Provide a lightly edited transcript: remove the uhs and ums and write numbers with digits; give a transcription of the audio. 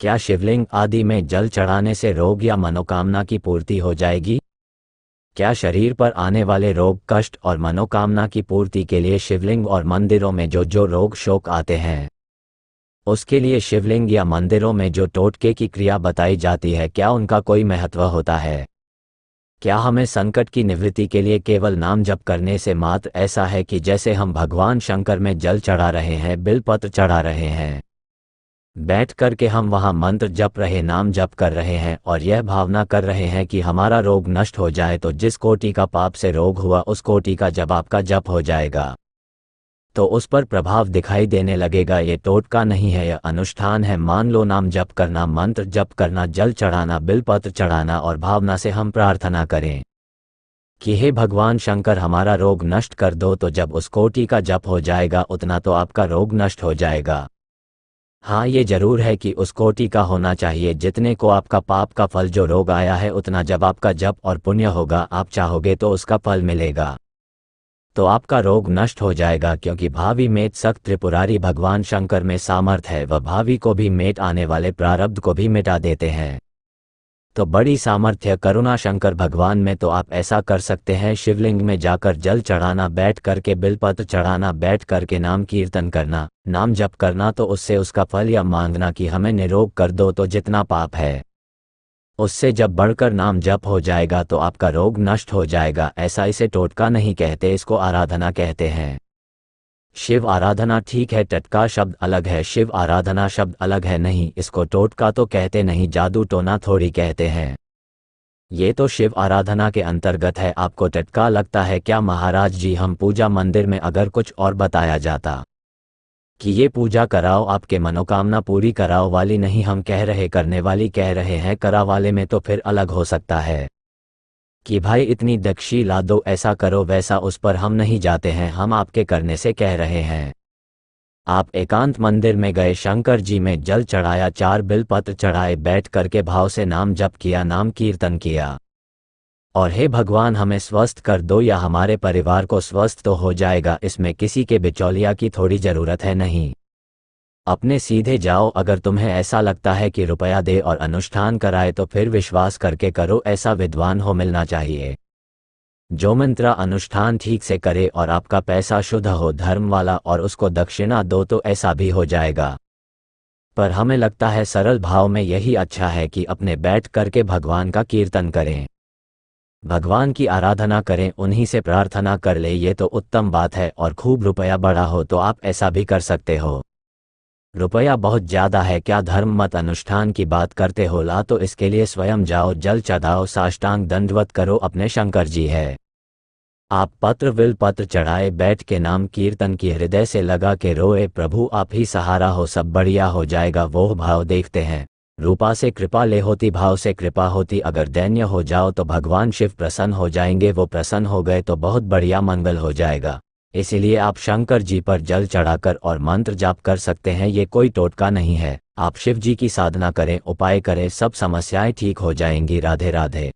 क्या शिवलिंग आदि में जल चढ़ाने से रोग या मनोकामना की पूर्ति हो जाएगी? क्या शरीर पर आने वाले रोग, कष्ट और मनोकामना की पूर्ति के लिए शिवलिंग और मंदिरों में जो रोग शोक आते हैं, उसके लिए शिवलिंग या मंदिरों में जो टोटके की क्रिया बताई जाती है, क्या उनका कोई महत्व होता है? क्या हमें संकट की निवृत्ति के लिए केवल नाम जप करने से मात्र ऐसा है कि जैसे हम भगवान शंकर में जल चढ़ा रहे हैं, बिलपत्र चढ़ा रहे हैं, बैठ कर के हम वहां मंत्र जप रहे, नाम जप कर रहे हैं और यह भावना कर रहे हैं कि हमारा रोग नष्ट हो जाए, तो जिस कोटि का पाप से रोग हुआ उस कोटि का जब आपका जप हो जाएगा तो उस पर प्रभाव दिखाई देने लगेगा। ये टोटका नहीं है, यह अनुष्ठान है। मान लो नाम जप करना, मंत्र जप करना, जल चढ़ाना, बिलपत्र चढ़ाना और भावना से हम प्रार्थना करें कि हे भगवान शंकर हमारा रोग नष्ट कर दो, तो जब उस कोटि का जप हो जाएगा उतना तो आपका रोग नष्ट हो जाएगा। हाँ, ये जरूर है कि उस कोटि का होना चाहिए जितने को आपका पाप का फल जो रोग आया है उतना जब आपका जप और पुण्य होगा, आप चाहोगे तो उसका फल मिलेगा, तो आपका रोग नष्ट हो जाएगा। क्योंकि भावी मेट सख्त त्रिपुरारी भगवान शंकर में सामर्थ है, वह भावी को भी मेट आने वाले प्रारब्ध को भी मिटा देते हैं। तो बड़ी सामर्थ्य करुणा शंकर भगवान में, तो आप ऐसा कर सकते हैं, शिवलिंग में जाकर जल चढ़ाना, बैठ करके बिलपत्र चढ़ाना, बैठ करके नाम कीर्तन करना, नाम जप करना, तो उससे उसका फल या मांगना कि हमें निरोग कर दो, तो जितना पाप है उससे जब बढ़कर नाम जप हो जाएगा तो आपका रोग नष्ट हो जाएगा। ऐसा इसे टोटका नहीं कहते, इसको आराधना कहते हैं। शिव आराधना ठीक है, टटका शब्द अलग है, शिव आराधना शब्द अलग है। नहीं, इसको टोटका तो कहते नहीं, जादू टोना थोड़ी कहते हैं। ये तो शिव आराधना के अंतर्गत है। आपको टटका लगता है क्या महाराज जी? हम पूजा मंदिर में अगर कुछ और बताया जाता कि ये पूजा कराओ, आपके मनोकामना पूरी कराओ वाली नहीं हम कह रहे, करने वाली कह रहे हैं, करा वाले में तो फिर अलग हो सकता है कि भाई इतनी दक्षी ला दो, ऐसा करो वैसा, उस पर हम नहीं जाते हैं, हम आपके करने से कह रहे हैं। आप एकांत मंदिर में गए, शंकर जी में जल चढ़ाया, 4 बिलपत्र चढ़ाए, बैठ करके भाव से नाम जप किया, नाम कीर्तन किया और हे भगवान हमें स्वस्थ कर दो या हमारे परिवार को स्वस्थ तो हो जाएगा। इसमें किसी के बिचौलिया की थोड़ी जरूरत है। नहीं, अपने सीधे जाओ। अगर तुम्हें ऐसा लगता है कि रुपया दे और अनुष्ठान कराए तो फिर विश्वास करके करो, ऐसा विद्वान हो मिलना चाहिए जो मंत्र अनुष्ठान ठीक से करे और आपका पैसा शुद्ध हो, धर्म वाला, और उसको दक्षिणा दो, तो ऐसा भी हो जाएगा। पर हमें लगता है सरल भाव में यही अच्छा है कि अपने बैठ करके भगवान का कीर्तन करें, भगवान की आराधना करें, उन्हीं से प्रार्थना कर ले, ये तो उत्तम बात है। और खूब रुपया बड़ा हो तो आप ऐसा भी कर सकते हो। रुपया बहुत ज़्यादा है क्या? धर्म मत अनुष्ठान की बात करते हो, ला तो इसके लिए स्वयं जाओ, जल चढ़ाओ, साष्टांग दंडवत करो, अपने शंकर जी है। आप पत्र विल पत्र चढ़ाए, बैठ के नाम कीर्तन की, हृदय से लगा के रोए, प्रभु आप ही सहारा हो, सब बढ़िया हो जाएगा। वो भाव देखते हैं, रूपा से कृपा ले होती, भाव से कृपा होती। अगर दैन्य हो जाओ तो भगवान शिव प्रसन्न हो जाएंगे, वो प्रसन्न हो गए तो बहुत बढ़िया मंगल हो जाएगा। इसीलिए आप शंकर जी पर जल चढ़ाकर और मंत्र जाप कर सकते हैं, ये कोई टोटका नहीं है। आप शिव जी की साधना करें, उपाय करें, सब समस्याएं ठीक हो जाएंगी। राधे राधे।